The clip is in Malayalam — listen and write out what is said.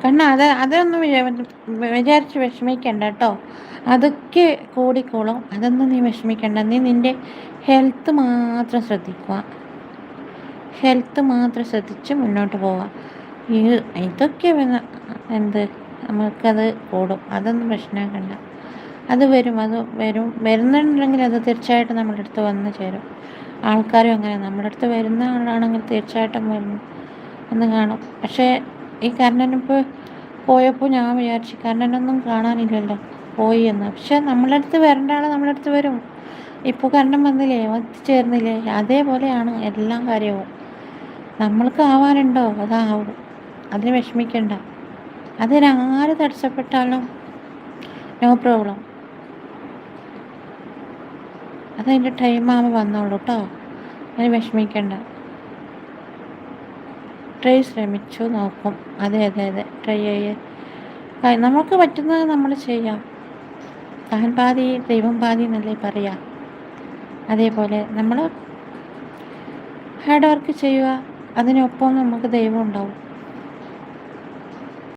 കാരണം അതൊന്നും വിചാരിച്ച് വിഷമിക്കണ്ട കേട്ടോ. അതൊക്കെ കൂടിക്കോളും. അതൊന്നും നീ വിഷമിക്കണ്ട. നീ നിൻ്റെ ഹെൽത്ത് മാത്രം ശ്രദ്ധിക്കുക. ഹെൽത്ത് മാത്രം ശ്രദ്ധിച്ച് മുന്നോട്ട് പോവുക. ഇതൊക്കെ എന്ത് നമുക്കത് കൂടും. അതൊന്നും പ്രശ്നമാക്കണ്ട. അത് വരുന്നുണ്ടെങ്കിൽ അത് തീർച്ചയായിട്ടും നമ്മുടെ അടുത്ത് വന്ന് ചേരും. ആൾക്കാരും അങ്ങനെ നമ്മുടെ അടുത്ത് വരുന്ന ആളാണെങ്കിൽ തീർച്ചയായിട്ടും വന്ന് കാണും. പക്ഷേ ഈ കർണനിപ്പോൾ പോയപ്പോൾ ഞാൻ വിചാരിച്ചു കർണനൊന്നും കാണാനില്ലല്ലോ, പോയി എന്ന്. പക്ഷെ നമ്മളെ അടുത്ത് വരേണ്ട ആൾ നമ്മുടെ അടുത്ത് വരും. ഇപ്പോൾ കർണൻ വന്നില്ലേ, എത്തിച്ചേർന്നില്ലേ? അതേപോലെയാണ് എല്ലാ കാര്യവും. നമ്മൾക്ക് ആവാനുണ്ടോ അതാവും. അതിന് വിഷമിക്കണ്ട. അതിനാര് തടസ്സപ്പെട്ടാലും നോ പ്രോബ്ലം. അതതിൻ്റെ ടൈമാകുമ്പോൾ വന്നോളൂ കേട്ടോ. അതിന് വിഷമിക്കണ്ട. ശ്രമിച്ചു നോക്കും. അതെ ട്രൈ ചെയ്യേ. നമുക്ക് പറ്റുന്നത് നമ്മൾ ചെയ്യാം. താൻ പാതി ദൈവം പാതി എന്നല്ലേ പറയാം. അതേപോലെ നമ്മൾ ഹാർഡ് വർക്ക് ചെയ്യുക. അതിനൊപ്പം നമുക്ക് ദൈവം ഉണ്ടാവും.